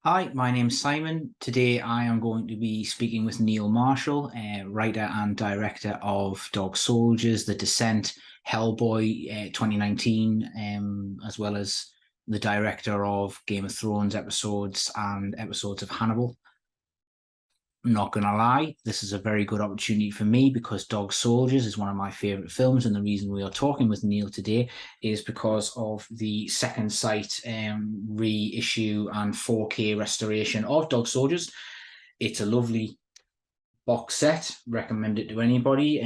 Hi, my name's Simon. Today I am going to be speaking with Neil Marshall, writer and director of Dog Soldiers, The Descent, Hellboy 2019, as well as the director of Game of Thrones episodes and episodes of Hannibal. Not gonna lie, this is a very good opportunity for me because Dog Soldiers is one of my favorite films, and the reason we are talking with Neil today is because of the Second Sight reissue and 4K restoration of Dog Soldiers. It's a lovely box set. Recommend it to anybody.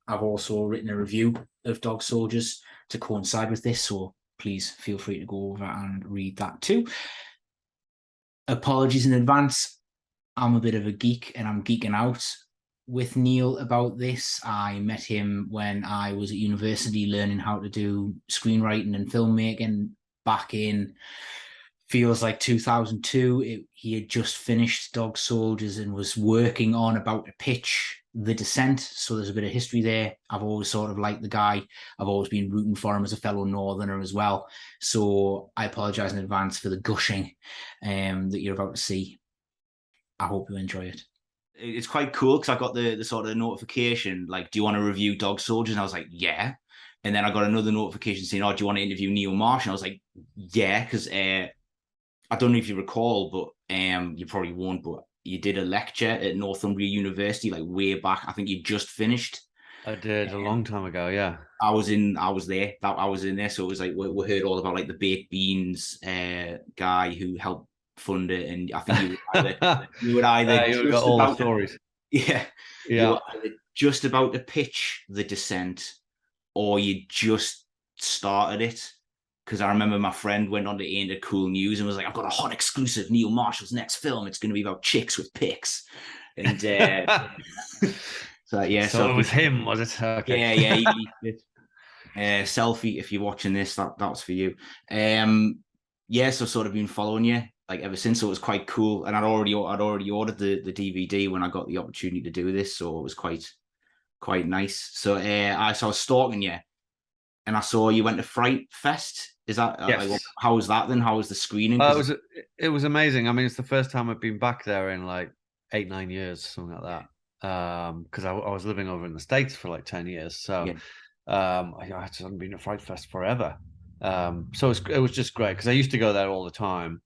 I've also written a review of Dog Soldiers to coincide with this, so please feel free to go over and read that too. Apologies in advance. I'm a bit of a geek and I'm geeking out with Neil about this. I met him when I was at university learning how to do screenwriting and filmmaking back in feels like 2002. He had just finished Dog Soldiers and was working on about to pitch The Descent. So there's a bit of history there. I've always sort of liked the guy. I've always been rooting for him as a fellow Northerner as well. So I apologize in advance for the gushing that you're about to see. I hope you enjoy it. It's quite cool because I got the sort of notification, like, do you want to review Dog Soldiers? And I was like, yeah. And then I got another notification saying, oh, do you want to interview Neil Marshall? And I was like, yeah, because I don't know if you recall, but you probably won't, but you did a lecture at Northumbria University, like way back. I think you just finished. I did a long time ago, yeah. I was there. I was in there. So it was like, we heard all about like the baked beans guy who helped fund it. And I think you would either You got just all the about to, stories. yeah, you Yeah. were either just about to pitch The Descent or you just started it. Because I remember my friend went on to Ain't Cool News and was like, I've got a hot exclusive, Neil Marshall's next film. It's going to be about chicks with pics. And so, yeah, So so it was him, was it? Okay. yeah, selfie, if you're watching this, that was for you. Yeah, so sort of been following you like ever since. So it was quite cool. And I'd already ordered the DVD when I got the opportunity to do this. So it was quite nice. So I was stalking you and I saw you went to Fright Fest. Is that like, Yes. how was that then? How was the screening? Uh, it Because was it was amazing. I mean, it's the first time I've been back there in like 8, 9 years, something like that. Because I was living over in the States for like 10 years. So yeah, I just hadn't been at Fright Fest forever. So it was just great because I used to go there all the time.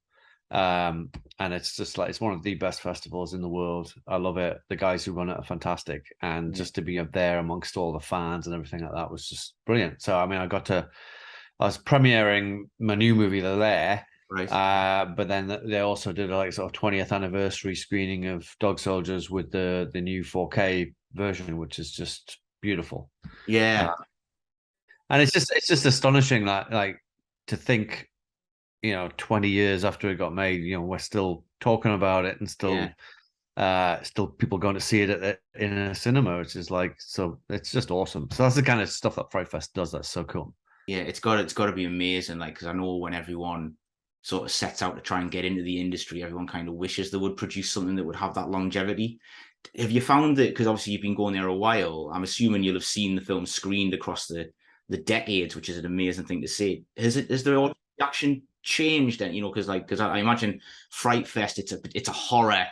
And it's just like it's one of the best festivals in the world. I love it. The guys who run it are fantastic, and yeah, just to be up there amongst all the fans and everything like that was just brilliant. So I mean, I was premiering my new movie there, right. but then they also did a like sort of 20th anniversary screening of Dog Soldiers with the new 4K version, which is just beautiful. Yeah, Uh, and it's just astonishing that like to think 20 years after it got made, we're still talking about it and yeah. still people going to see it in a cinema, which is like, so it's just awesome. So that's the kind of stuff that Fright Fest does. That's so cool. Yeah, it's got to be amazing. Like, because I know when everyone sort of sets out to try and get into the industry, everyone kind of wishes they would produce something that would have that longevity. Have you found that? Because obviously you've been going there a while. I'm assuming you'll have seen the film screened across the decades, which is an amazing thing to see. Has the reaction changed? And because I imagine Fright Fest, it's a horror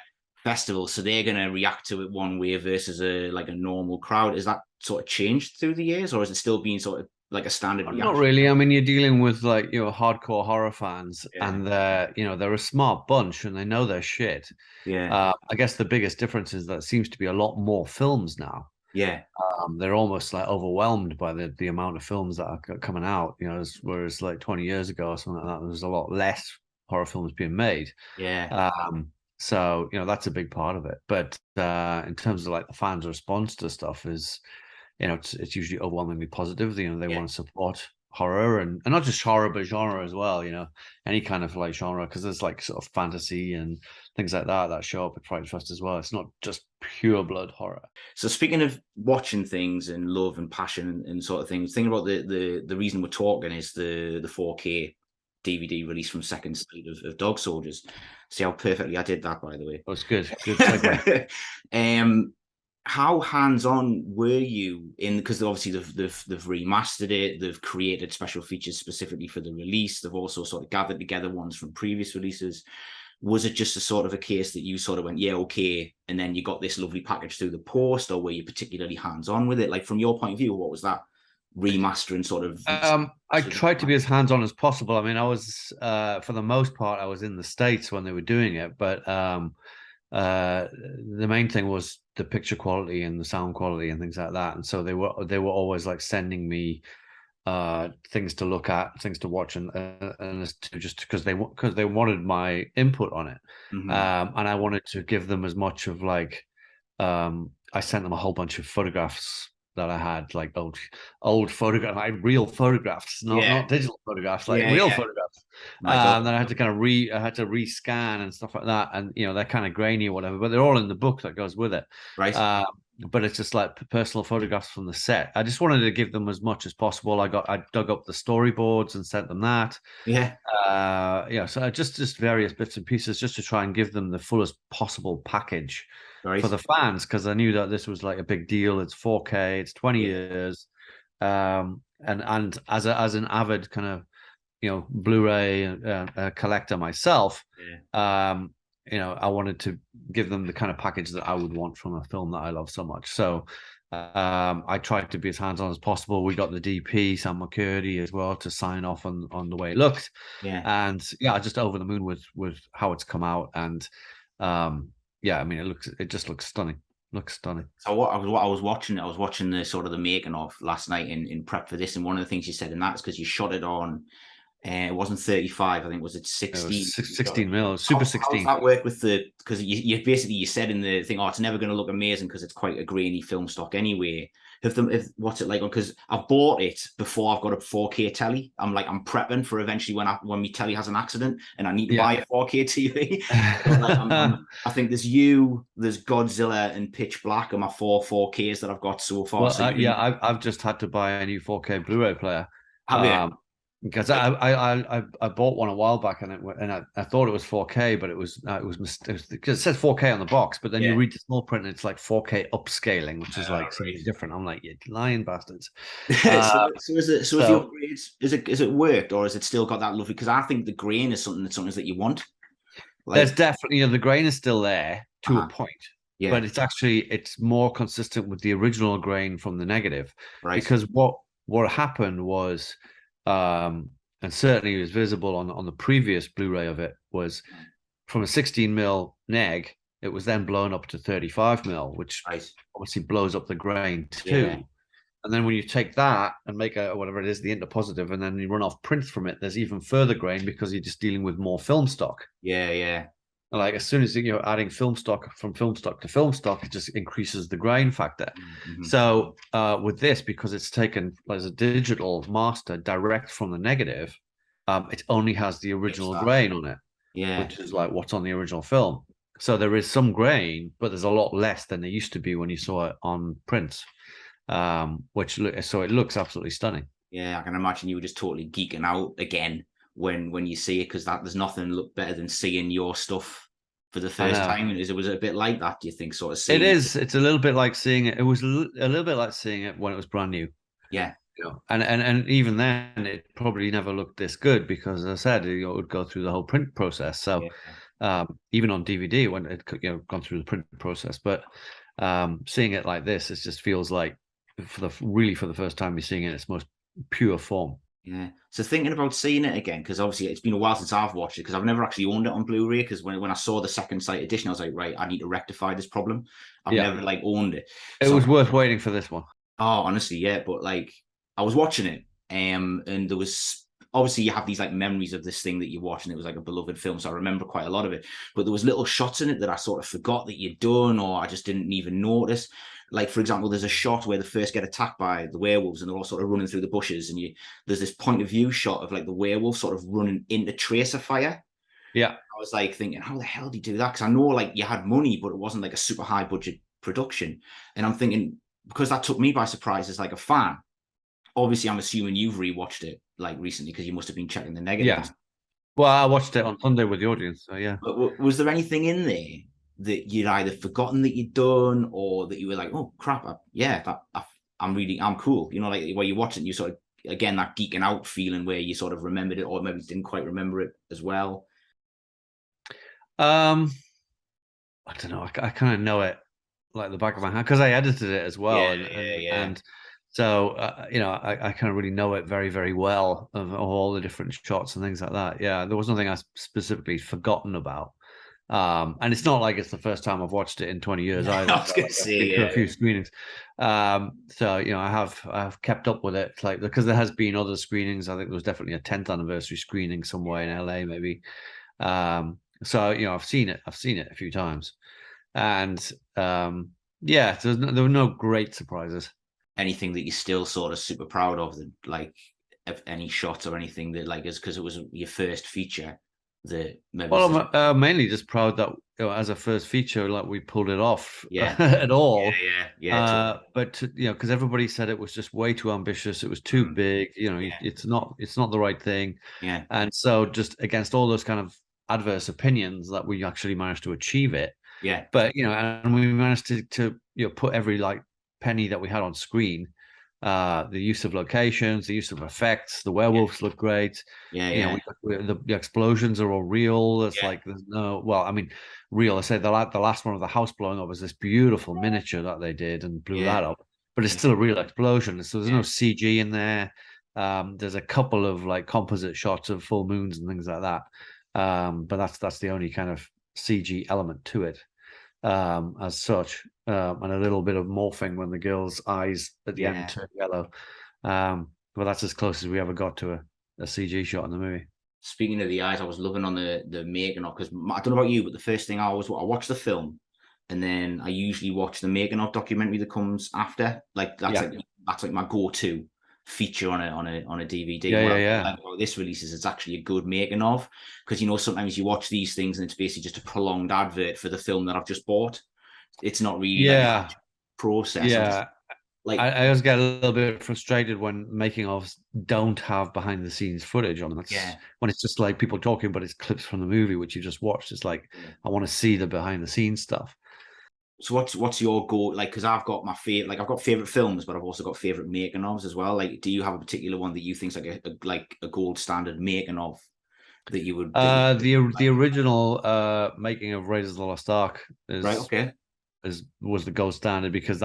festival, so they're going to react to it one way versus a normal crowd. Is that sort of changed through the years, or is it still being sort of like a standard Not reaction? really. I mean, you're dealing with like, hardcore horror fans, Yeah, and they're a smart bunch and they know their shit. yeah, I guess the biggest difference is that it seems to be a lot more films now. yeah, They're almost like overwhelmed by the amount of films that are coming out. Whereas like 20 years ago or something like that, there was a lot less horror films being made. yeah, So that's a big part of it. But in terms of like the fans' response to stuff is, it's usually overwhelmingly positive. They yeah. want to support horror and not just horror but genre as well. Any kind of like genre, because there's like sort of fantasy and things like that show up at Fright Fest as well. It's not just pure blood horror. So speaking of watching things and love and passion and sort of things, thinking about the reason we're talking is the 4K DVD release from Second Sight of Dog Soldiers. See how perfectly I did that, by the way. Oh, it's good. Good segue. um, how hands-on were you in? Because obviously they've remastered it, they've created special features specifically for the release. They've also sort of gathered together ones from previous releases. was it just a sort of a case that you sort of went, yeah, okay, and then you got this lovely package through the post, or were you particularly hands-on with it? Like, from your point of view, what was that remastering sort of? I tried to be as hands-on as possible. I mean, I was for the most part, I was in the States when they were doing it, but the main thing was the picture quality and the sound quality and things like that. And so they were always like sending me things to look at, things to watch, and just because they wanted my input on it. Mm-hmm. And I wanted to give them as much of like I sent them a whole bunch of photographs that I had, like old photographs, like real photographs, not digital photographs, like real photographs. Then I had to kind of rescan and stuff like that, and they're kind of grainy or whatever, but they're all in the book that goes with it. Right. But it's just like personal photographs from the set. I just wanted to give them as much as possible. I dug up the storyboards and sent them that. So just various bits and pieces just to try and give them the fullest possible package for the fans, because I knew that this was like a big deal. It's 4K, it's 20 years, and as an avid kind of Blu Ray collector myself, I wanted to give them the kind of package that I would want from a film that I love so much. So I tried to be as hands-on as possible. We got the DP Sam McKidd as well to sign off on the way it looked, and just over the moon with how it's come out. And I mean, it just looks stunning. So what I was watching the sort of the making of last night in prep for this, and one of the things you said in that is because you shot it on, it wasn't 35, I think, was it 16? It was 16 mil, Super 16. How does that work with because you basically, you said in the thing, it's never going to look amazing because it's quite a grainy film stock anyway. What's it like? Because I've bought it before I've got a 4K telly. I'm prepping for eventually when my telly has an accident and I need to buy a 4K TV. I think there's Godzilla and Pitch Black are my 4Ks that I've got so far. Well, I've just had to buy a new 4K Blu-ray player. Have you? Because I bought one a while back and I thought it was 4K, but it was because it says 4K on the box, but then you read the small print and it's like 4K upscaling, which is like something different. I'm like, you lying bastards. So is the upgrades, is it worked, or has it still got that lovely? Because I think the grain is something that you want. There's definitely the grain is still there to a point. But it's more consistent with the original grain from the negative. Because what happened was, and certainly it was visible on the previous Blu-ray of it, was from a 16 mil neg, it was then blown up to 35 mil, which obviously blows up the grain too. And then when you take that and make whatever it is, the interpositive, and then you run off prints from it, there's even further grain because you're just dealing with more film stock. Like as soon as you're adding film stock from film stock to film stock, it just increases the grain factor. So with this, because it's taken as a digital master direct from the negative, it only has the original grain on it, which is like what's on the original film. So there is some grain, but there's a lot less than there used to be when you saw it on prints, so it looks absolutely stunning. I can imagine you were just totally geeking out again when you see it, because there's nothing look better than seeing your stuff for the first time. Was it a bit like that, do you think, sort of seeing it is? It's a little bit like seeing it. It was a little bit like seeing it when it was brand new. And even then it probably never looked this good, because as I said, it would go through the whole print process. So even on DVD when it gone through the print process, but seeing it like this, it just feels like for the first time you're seeing it in its most pure form. So thinking about seeing it again, because obviously it's been a while since I've watched it, because I've never actually owned it on Blu-ray, because when I saw the second sight edition, I was like, right, I need to rectify this problem. I've never owned it. It was worth waiting for this one. Oh, honestly, but I was watching it, and there was obviously you have these memories of this thing that you watch, and it was like a beloved film, so I remember quite a lot of it. But there was little shots in it that I sort of forgot that you'd done, or I just didn't even notice. Like, for example, there's a shot where they first get attacked by the werewolves and they're all sort of running through the bushes, and there's this point of view shot of the werewolf sort of running into tracer fire. I was thinking, how the hell do you do that? Because I know you had money, but it wasn't a super high budget production. And I'm thinking, because that took me by surprise as a fan. Obviously, I'm assuming you've rewatched it recently, because you must have been checking the negatives. Well, I watched it on Sunday with the audience, so But was there anything in there that you'd either forgotten that you'd done, or that you were like, oh crap, I'm cool, where you watch it and you sort of, again, that geeking out feeling where you sort of remembered it, or maybe didn't quite remember it as well? Um, I don't know. I kind of know it like the back of my hand because I edited it as well, Yeah, and yeah, and yeah. and so I kind of really know it very very well of all the different shots and things like that. Yeah, there was nothing I specifically forgotten about. And it's not like it's the first time I've watched it in 20 years I either. was So gonna I've say, been to a yeah, few screenings. So I've kept up with it, like because there has been other screenings. I think there was definitely a 10th anniversary screening somewhere in LA, maybe. So I've seen it. I've seen it a few times, and yeah, there were no great surprises. anything that you're still sort of super proud of, like of any shots or anything that like is because it was your first feature that maybe Well, was I'm mainly just proud that as a first feature, like we pulled it off yeah, at all. yeah, totally. But because everybody said it was just way too ambitious, it was too big. Yeah, It's not the right thing, yeah, and so just against all those kind of adverse opinions, that we actually managed to achieve it. yeah, But and we managed to put every like penny that we had on screen. The use of locations, the use of effects, the yeah, werewolves look great. yeah, yeah, The explosions are all real. It's yeah, like there's no, well, I mean, real. I said the last one of the house blowing up was this beautiful miniature that they did and blew yeah, that up, but it's yeah, still a real explosion. So there's no yeah, CG in there. There's a couple of like composite shots of full moons and things like that. But that's the only kind of CG element to it, as such, and a little bit of morphing when the girl's eyes at the end yeah. turn yellow. But that's as close as we ever got to a CG shot in the movie. Speaking of the eyes, I was loving on the making of because I don't know about you, but the first thing I watch the film, and then I usually watch the making of documentary that comes after. Like Yeah, that's like my go-to feature on a DVD. yeah, And what yeah, I yeah, like about this release is it's actually a good making of because sometimes you watch these things and it's basically just a prolonged advert for the film that I've just bought. It's not really like an yeah, actual process. I'm just yeah. like I always get a little bit frustrated when making ofs don't have behind the scenes footage. I mean, that's yeah. when it's just like people talking, but it's clips from the movie which you just watched. It's like Yeah. I want to see the behind the scenes stuff. So what's your go like? Because I've got my favorite, like I've got favorite films, but I've also got favorite making ofs as well. Like, do you have a particular one that you think's like a gold standard making of that The like? original making of Raiders of the Lost Ark Right? is Okay. was the gold standard because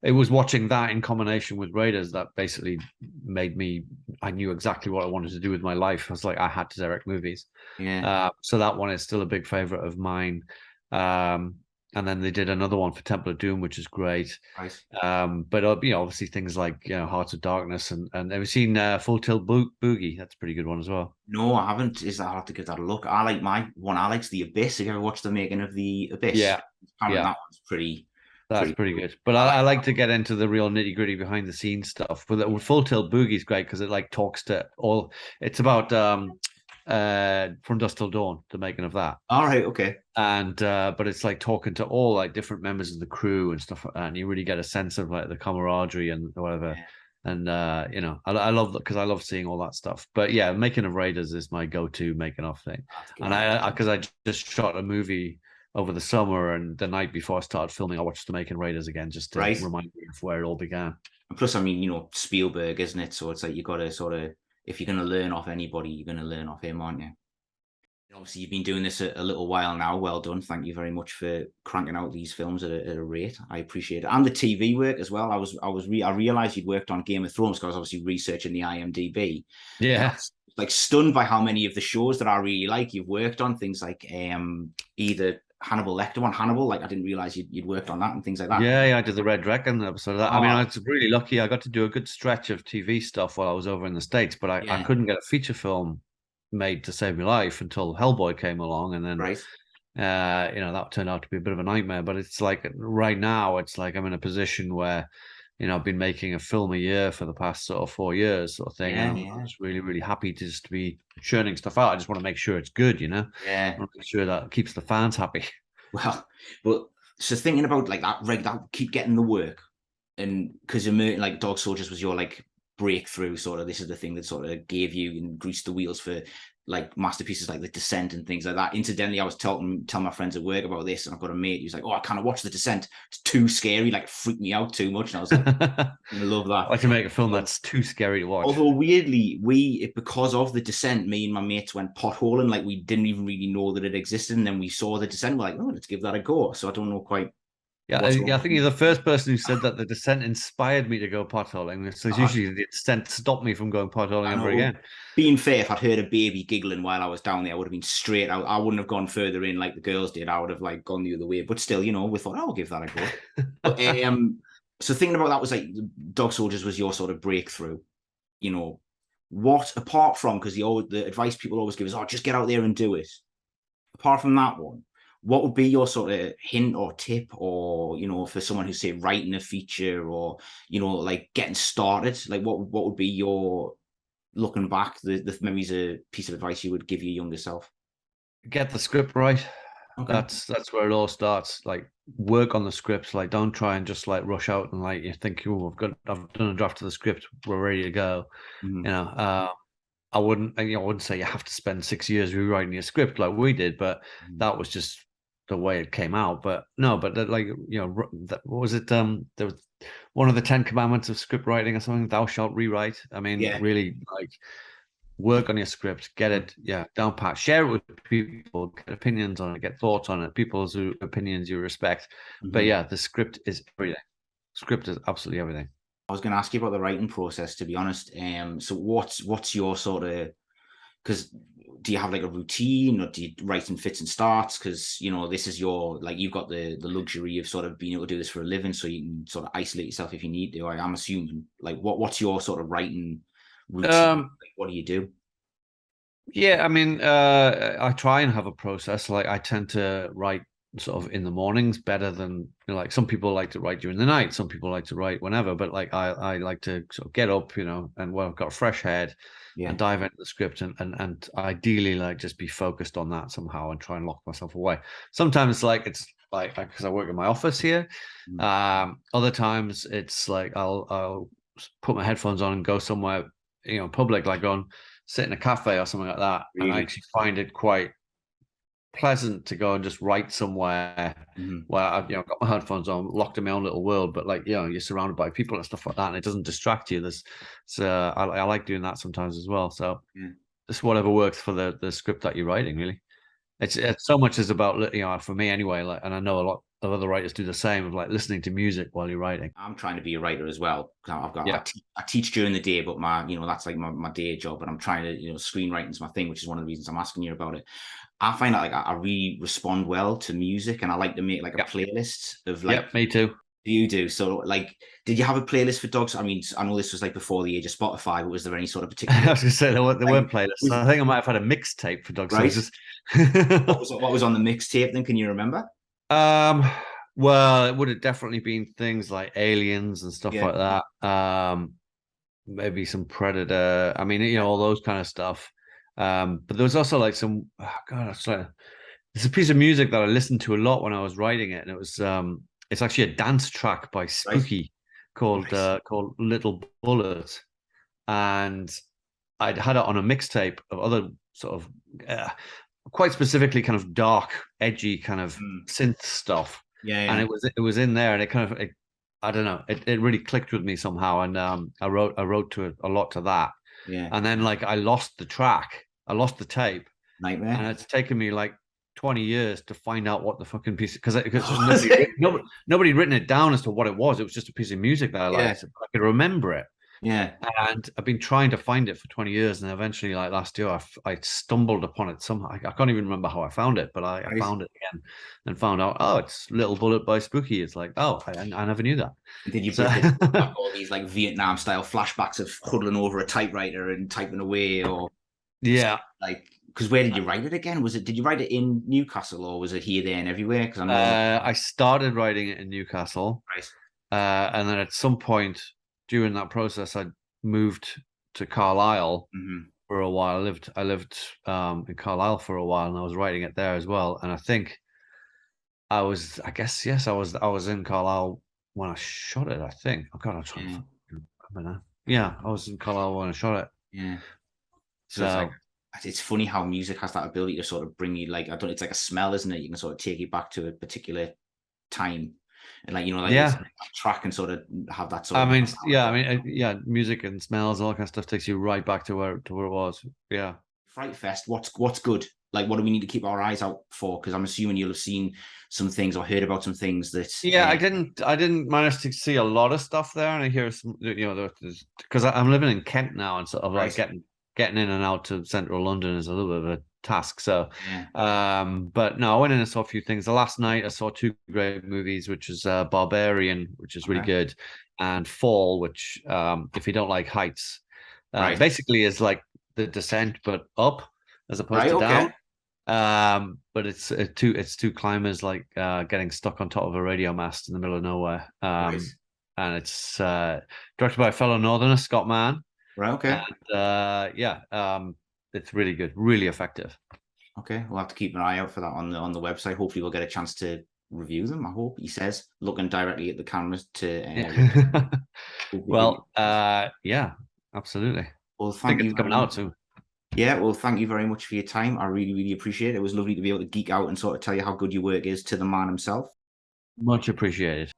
it was watching that in combination with Raiders that basically made me. I knew exactly what I wanted to do with my life. I was like, I had to direct movies. Yeah. So that one is still a big favorite of mine. Um, and then they did another one for Temple of Doom, which is great. Right. But obviously things like Hearts of Darkness and have you seen Full Tilt Boogie? That's a pretty good one as well. No, I haven't. Is that I'll have to give that a look. I like my one. I likes the Abyss. Have you ever watched the making of the Abyss? Yeah, Apparently yeah. that one's That's pretty pretty good. good. But I like I like that to one. get into the real nitty gritty behind the scenes stuff. With Yeah. Full Tilt Boogie's great because it like talks to all. It's about From Dusk Till Dawn, the making of that, All right. Okay. and but it's like talking to all like different members of the crew and stuff like that, and you really get a sense of like the camaraderie and whatever. Yeah. And I love that because I love seeing all that stuff. But yeah, making of Raiders is my go-to making of thing. I'll have to give And that a I go. because I just shot a movie over the summer, and the night before I started filming, I watched The Making Raiders again just to Right. remind me of where it all began. And plus, I mean, Spielberg, isn't it? So it's like you got to sort of, if you're going to learn off anybody, you're going to learn off him, aren't you? Obviously, you've been doing this a little while now. Well done. Thank you very much for cranking out these films at a rate. I appreciate it, and the TV work as well. I realized you'd worked on Game of Thrones because I was obviously researching the IMDb, and I Yeah, was like stunned by how many of the shows that I really like you've worked on. Things like either Hannibal Lecter one, Hannibal. Like I didn't realize you'd worked on that and things like that. yeah. I did the Red Dragon episode of that. I mean, I Oh was really lucky. I got to do a good stretch of TV stuff while I was over in the States, but I yeah, couldn't get a feature film made to save my life until Hellboy came along, and then right. that turned out to be a bit of a nightmare. But it's like right now, it's like I'm in a position where, I've been making a film a year for the past sort of 4 years, sort of thing, and Yeah, I'm yeah, just really, really happy to just be churning stuff out. I just want to make sure it's good, I yeah. want to make sure that keeps the fans happy. Well, but so thinking about like that keep getting the work, and because like Dog Soldiers was your like breakthrough sort of. This is the thing that sort of gave you and greased the wheels for like masterpieces like The Descent and things like that. Incidentally, I was telling my friends at work about this, and I've got a mate who's like, "Oh, I can't watch The Descent. It's too scary. Like, it freaked me out too much." And I was like, "I love that." I like to make a film that's too scary to watch. Although weirdly, because of The Descent, me and my mates went potholing. Like, we didn't even really know that it existed, and then we saw The Descent. We're like, "Oh, let's give that a go." So I don't know quite Yeah, what's I wrong. think you're the first person who said that The Descent inspired me to go potholing. So usually The Descent stopped me from going potholing I ever know. again. Being fair, if I'd heard a baby giggling while I was down there, I would have been straight out. I wouldn't have gone further in like the girls did. I would have like gone the other way. But still, we thought, I'll give that a go. But so thinking about that was like Dog Soldiers was your sort of breakthrough. What apart from, because the advice people always give is, oh, just get out there and do it. Apart from that one, what would be your sort of hint or tip, or for someone who's, say, writing a feature, or like getting started, like what would be your, looking back, the maybe a piece of advice you would give your younger self? Get the script right. Okay. That's where it all starts. Like, work on the scripts. Like, don't try and just like rush out and like you think, oh, I've done a draft of the script, we're ready to go. Mm-hmm. I wouldn't say you have to spend 6 years rewriting your script like we did, but that was just the way it came out. But no, but what was it? There was one of the 10 commandments of script writing or something. Thou shalt rewrite. I mean, Yeah. really, like, work on your script, get it, down pat, share it with people, get opinions on it, get thoughts on it, people's opinions you respect. Mm-hmm. But yeah, the script is everything. Script is absolutely everything. I was going to ask you about the writing process, to be honest. So what's your sort of, because do you have like a routine, or do you write in fits and starts? Because this is your, like, you've got the luxury of sort of being able to do this for a living, so you can sort of isolate yourself if you need to. I'm assuming, like, what's your sort of writing routine? Like, what do you do? Yeah, I mean, I try and have a process. Like, I tend to write sort of in the mornings better than, like, some people like to write during the night. Some people like to write whenever, but like I like to sort of get up, and I've got a fresh head Yeah. and dive into the script and ideally like just be focused on that somehow and try and lock myself away. Sometimes it's like because I work in my office here. Other times it's like I'll put my headphones on and go somewhere, public, like go and sit in a cafe or something like that. Really? And I actually find it quite pleasant to go and just write somewhere where I've got my headphones on, locked in my own little world, but like you're surrounded by people and stuff like that, and it doesn't distract you. I like doing that sometimes as well. So just whatever works for the script that you're writing, really. It's so much is about, for me anyway. Like, and I know a lot of other writers do the same, of like listening to music while you're writing. I'm trying to be a writer as well. Yeah. I teach during the day, but that's like my day job, and I'm trying to, screenwriting is my thing, which is one of the reasons I'm asking you about it. I find that like I really respond well to music, and I like to make like a playlist of like. Yeah, me too. You do. So like, did you have a playlist for dogs? I mean, I know this was like before the age of Spotify, but was there any sort of particular? I was going to say there weren't playlists. I think I might have had a mixtape for Dog right? Soldiers. What was on the mixtape then? Can you remember? Well, it would have definitely been things like Aliens and stuff like that. Maybe some Predator. I mean, all those kind of stuff. But there was also like some. Oh God, it's a piece of music that I listened to a lot when I was writing it, and it was it's actually a dance track by Spooky called Little Bullet, and I'd had it on a mixtape of other sort of quite specifically kind of dark, edgy kind of synth stuff. Yeah. And it was in there, and it kind of I don't know, it really clicked with me somehow, and I wrote to it a lot to that. Yeah. And then like I lost the track, I lost the tape, nightmare, and it's taken me like 20 years to find out what the fucking piece, because nobody written it down as to what it was. It was just a piece of music that I liked. I could remember it. Yeah. And I've been trying to find it for 20 years, and eventually, like last year, I stumbled upon it somehow. I can't even remember how I found it, but I found it again and found out, oh, it's Little Bullet by Spooky. It's like, oh, I never knew that. Did you have all these like Vietnam style flashbacks of huddling over a typewriter and typing away, or like, because where did you write it again? Did you write it in Newcastle, or was it here, there, and everywhere? Because I started writing it in Newcastle, and then at some point during that process, I moved to Carlisle for a while. I lived in Carlisle for a while, and I was writing it there as well. And I think I was in Carlisle when I shot it. I think. Oh God, I'm trying to remember now. Yeah, I was in Carlisle when I shot it. Yeah. So it's funny how music has that ability to sort of bring you, like, I don't, it's like a smell, isn't it? You can sort of take you back to a particular time, and like, you know, like it's Yeah. a track and sort of have that sort I of mean, yeah, I mean, yeah, music and smells, all that kind of stuff takes you right back to where it was. Yeah. Fright Fest. What's good? Like, what do we need to keep our eyes out for? Because I'm assuming you'll have seen some things or heard about some things that. Yeah, I didn't manage to see a lot of stuff there, and I hear some, because I'm living in Kent now, and sort of like Right. getting in and out to central London is a little bit of a task. So, Yeah. but no, I went in and saw a few things. The last night I saw two great movies, which is Barbarian, which is really Okay. good, and Fall, which, if you don't like heights, Right. basically is like The Descent but up as opposed Right. to Okay. down. But it's two climbers like getting stuck on top of a radio mast in the middle of nowhere. Right. And it's directed by a fellow northerner, Scott Mann. Right. Okay. And yeah, it's really good, really effective. Okay. We'll have to keep an eye out for that on the website. Hopefully, we'll get a chance to review them. I hope, he says, looking directly at the cameras to. Yeah. Hopefully. Well, yeah, absolutely. I Well, think thank it's you very coming much. out soon. Yeah, well, thank you very much for your time. I really, really appreciate it. It was lovely to be able to geek out and sort of tell you how good your work is to the man himself. Much appreciated.